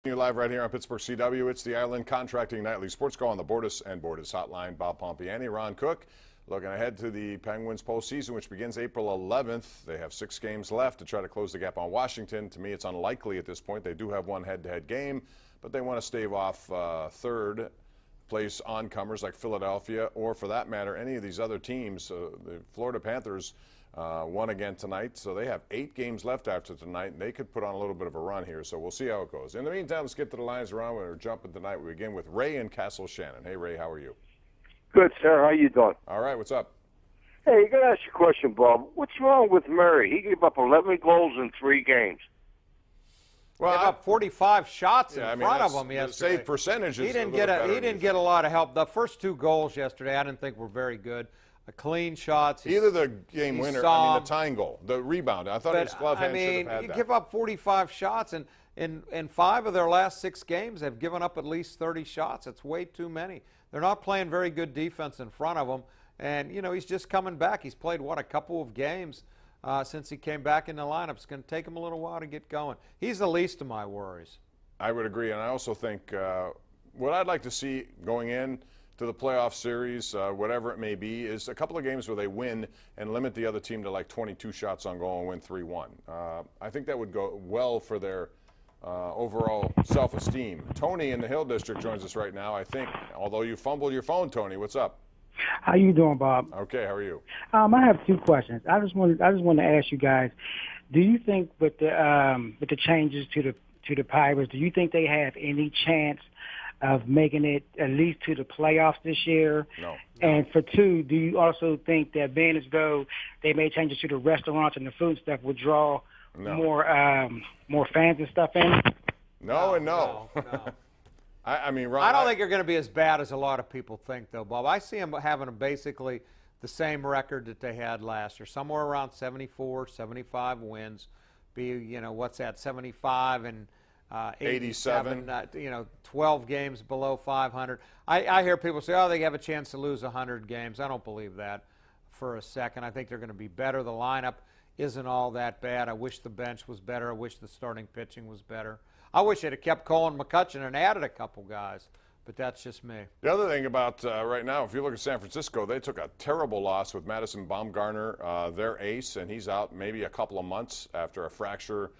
You live right here on Pittsburgh CW. It's the Island Contracting Nightly Sports Call on the Bordas and Bordas Hotline. Bob Pompiani, Ron Cook, looking ahead to the Penguins postseason, which begins April 11th. They have 6 games left to try to close the gap on Washington. To me, it's unlikely at this point. They do have one head-to-head game, but they want to stave off third place oncomers like Philadelphia, or for that matter, any of these other teams. The Florida Panthers won again tonight, so they have 8 games left after tonight, and they could put on a little bit of a run here, so we'll see how it goes. In the meantime, let's get to the lines around. We're jumping tonight. We begin with Ray in Castle Shannon. Hey, Ray, how are you? Good, sir. How you doing? All right, what's up? Hey, you got to ask you a question, Bob. What's wrong with Murray? He gave up 11 goals in 3 games. Well, gave up 45 shots in front of him The yesterday. save percentage is he didn't get a lot of help. The first 2 goals yesterday, I didn't think were very good. Clean shots. Either the game winner, I mean the tying goal, the rebound. I thought his glove hand should have had that. You give up 45 shots, and in 5 of their last 6 games, they've given up at least 30 shots. It's way too many. They're not playing very good defense in front of him, and you know he's just coming back. He's played a couple of games since he came back in the lineup. It's going to take him a little while to get going. He's the least of my worries. I would agree, and I also think what I'd like to see going in to the playoff series, whatever it may be, is a couple of games where they win and limit the other team to like 22 shots on goal and win 3-1. I think that would go well for their overall self-esteem. Tony in the Hill District joins us right now, I think, although you fumbled your phone, Tony. What's up? How you doing, Bob? Okay, how are you? I have 2 questions. I just want to ask you guys, do you think with the changes to the Pirates, do you think they have any chance of making it at least to the playoffs this year? No. And for 2, do you also think that being as though they made changes to the restaurants and the food stuff would draw more fans and stuff in? No and no. I mean, Ron, I don't think they're going to be as bad as a lot of people think, though, Bob. I see them having basically the same record that they had last year, somewhere around 74, 75 wins. What's that, 75 and 87, 12 games below 500. I hear people say, they have a chance to lose 100 games. I don't believe that for a second. I think they're going to be better. The lineup isn't all that bad. I wish the bench was better. I wish the starting pitching was better. I wish they'd have kept Colin McCutcheon and added a couple guys, but that's just me. The other thing about right now, if you look at San Francisco, they took a terrible loss with Madison Bumgarner, their ace, and he's out maybe a couple of months after a fracture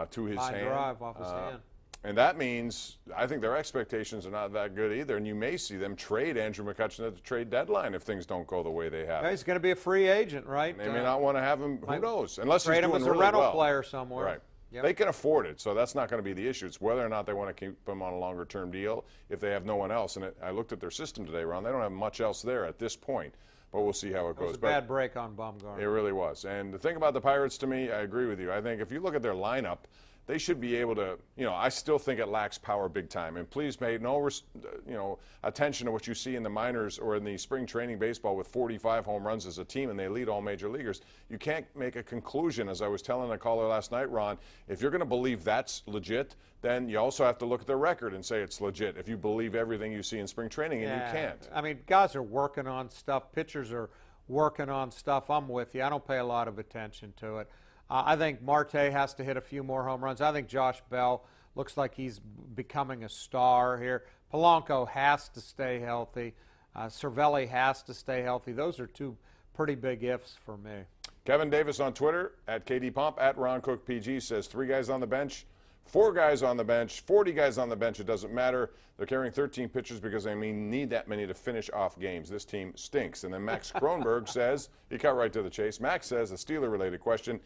to his hand. Drive off his hand. And that means I think their expectations are not that good either, and you may see them trade Andrew McCutcheon at the trade deadline if things don't go the way they have. Yeah, he's going to be a free agent, right? They may not want to have him. Who knows? Unless he's trade doing him as a really rental well. player somewhere. Right. Yep. They can afford it, so that's not going to be the issue. It's whether or not they want to keep him on a longer-term deal if they have no one else. And I looked at their system today, Ron. They don't have much else there at this point, but we'll see how it goes. It was a bad break on Bumgarner. It really was. And the thing about the Pirates, to me, I agree with you. I think if you look at their lineup, they should be able to, I still think it lacks power big time. And please pay no, attention to what you see in the minors or in the spring training baseball with 45 home runs as a team, and they lead all major leaguers. You can't make a conclusion, as I was telling a caller last night, Ron, if you're going to believe that's legit, then you also have to look at their record and say it's legit if you believe everything you see in spring training, and you can't. I mean, guys are working on stuff. Pitchers are working on stuff. I'm with you. I don't pay a lot of attention to it. I think Marte has to hit a few more home runs. I think Josh Bell looks like he's becoming a star here. Polanco has to stay healthy. Cervelli has to stay healthy. Those are 2 pretty big ifs for me. Kevin Davis on Twitter, at KDPomp, at Ron Cook PG, says 3 guys on the bench, 4 guys on the bench, 40 guys on the bench. It doesn't matter. They're carrying 13 pitchers because they need that many to finish off games. This team stinks. And then Max Kronberg says, he cut right to the chase. Max says, a Steeler-related question.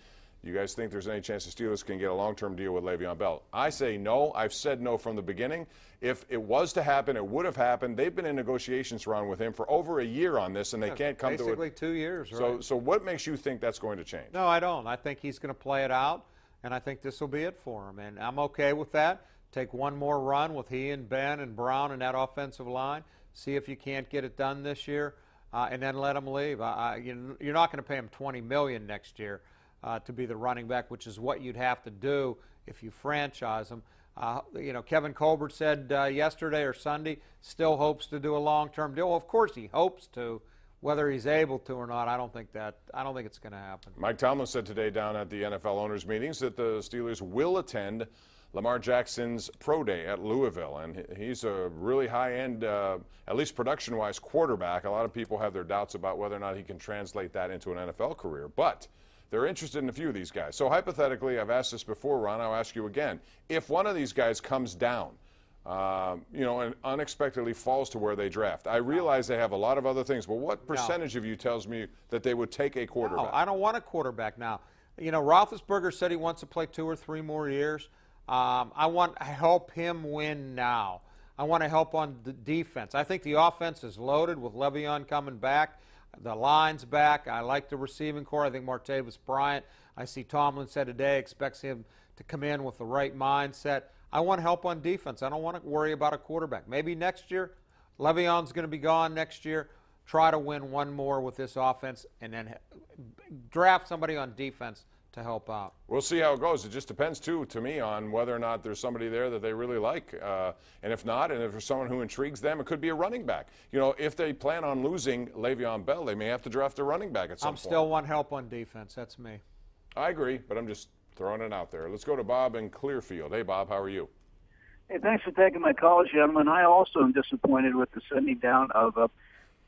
You guys think there's any chance the Steelers can get a long-term deal with Le'Veon Bell? I say no. I've said no from the beginning. If it was to happen, it would have happened. They've been in negotiations around with him for over a year on this, and they can't come to it. Basically 2 years, right? So what makes you think that's going to change? No, I don't. I think he's going to play it out, and I think this will be it for him. And I'm okay with that. Take one more run with he and Ben and Brown and that offensive line. See if you can't get it done this year, and then let him leave. You're not going to pay him $20 million next year. To be the running back, which is what you'd have to do if you franchise him. Kevin Colbert said yesterday or Sunday still hopes to do a long-term deal. Well, of course he hopes to. Whether he's able to or not, I don't think it's going to happen. Mike Tomlin said today down at the NFL owners meetings that the Steelers will attend Lamar Jackson's pro day at Louisville, and he's a really high-end, at least production-wise, quarterback. A lot of people have their doubts about whether or not he can translate that into an NFL career, but they're interested in a few of these guys. So hypothetically, I've asked this before, Ron, I'll ask you again. If one of these guys comes down, and unexpectedly falls to where they draft, I realize they have a lot of other things, but what percentage of you tells me that they would take a quarterback? No, I don't want a quarterback now. Roethlisberger said he wants to play 2 or 3 more years. I want to help him win now. I want to help on the defense. I think the offense is loaded with Le'Veon coming back. The line's back. I like the receiving core. I think Martavis Bryant, I see Tomlin said today, expects him to come in with the right mindset. I want help on defense. I don't want to worry about a quarterback. Maybe next year, Le'Veon's going to be gone next year. Try to win 1 more with this offense and then draft somebody on defense to help out. We'll see how it goes. It just depends, too, to me, on whether or not there's somebody there that they really like. And if not, and if there's someone who intrigues them, it could be a running back. If they plan on losing Le'Veon Bell, they may have to draft a running back at some point. Still want help on defense. That's me. I agree, but I'm just throwing it out there. Let's go to Bob in Clearfield. Hey, Bob, how are you? Hey, thanks for taking my call, gentlemen. I also am disappointed with the sending down of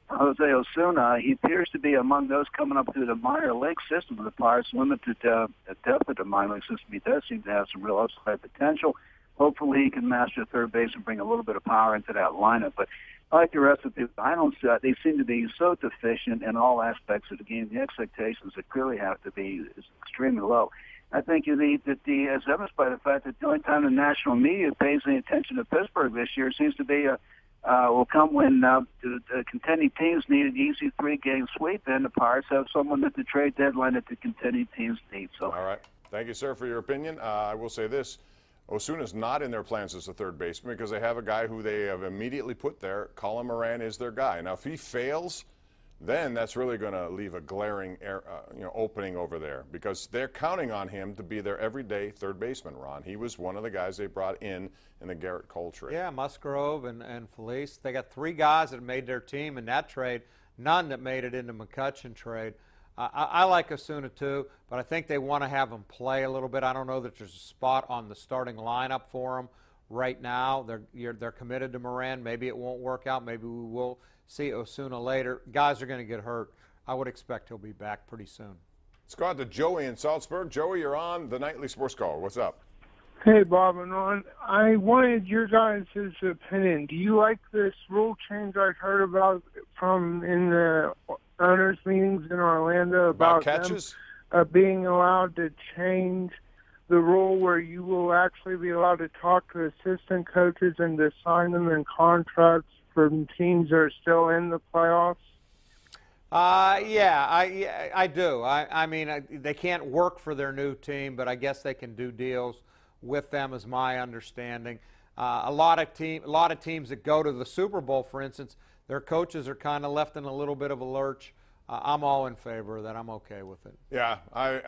Jose Osuna. He appears to be among those coming up through the minor league system of the Pirates, limited depth of the minor league system. He does seem to have some real upside potential. Hopefully he can master third base and bring a little bit of power into that lineup. But like the rest of the people, I don't see that. They seem to be so deficient in all aspects of the game. The expectations that clearly have to be is extremely low. I think as evidenced by the fact that the only time the national media pays any attention to Pittsburgh this year seems to be will come when the contending teams need an easy 3-game sweep, and the Pirates have someone at the trade deadline that the contending teams need. So, all right. Thank you, sir, for your opinion. I will say this. Osuna's not in their plans as a third baseman because they have a guy who they have immediately put there. Colin Moran is their guy. Now, if he fails, then that's really going to leave a glaring opening over there because they're counting on him to be their everyday third baseman, Ron. He was one of the guys they brought in the Garrett Cole trade. Yeah, Musgrove and Felice. They got 3 guys that made their team in that trade, none that made it into McCutchen trade. I like Osuna too, but I think they want to have him play a little bit. I don't know that there's a spot on the starting lineup for him right now. They're committed to Moran. Maybe it won't work out. Maybe we will see Osuna later. Guys are going to get hurt. I would expect he'll be back pretty soon. Let's go out to Joey in Salzburg. Joey, you're on the Nightly Sports Call. What's up? Hey, Bob and Ron. I wanted your guys' opinion. Do you like this rule change I heard about from in the owners' meetings in Orlando about catches? Them being allowed to change the rule where you will actually be allowed to talk to assistant coaches and to sign them in contracts from teams that are still in the playoffs? Yeah, I do. I mean, they can't work for their new team, but I guess they can do deals with them, is my understanding. A lot of teams that go to the Super Bowl, for instance, their coaches are kind of left in a little bit of a lurch. I'm all in favor of that. I'm okay with it. Yeah, I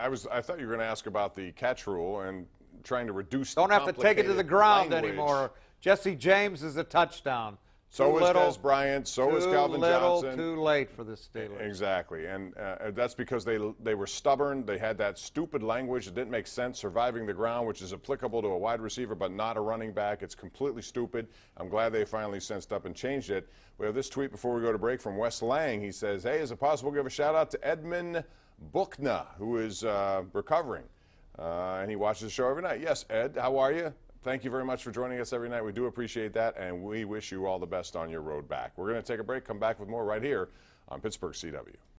thought you were going to ask about the catch rule and trying to reduce. Don't have to take it to the ground anymore. Jesse James is a touchdown. So is Des Bryant. So is Calvin Johnson. Too late for the Steelers. Exactly, and that's because they were stubborn. They had that stupid language that didn't make sense, surviving the ground, which is applicable to a wide receiver but not a running back. It's completely stupid. I'm glad they finally sensed up and changed it. We have this tweet before we go to break from Wes Lang. He says, hey, is it possible to give a shout-out to Edmund Buchna, who is recovering, and he watches the show every night. Yes, Ed, how are you? Thank you very much for joining us every night. We do appreciate that, and we wish you all the best on your road back. We're going to take a break, come back with more right here on Pittsburgh CW.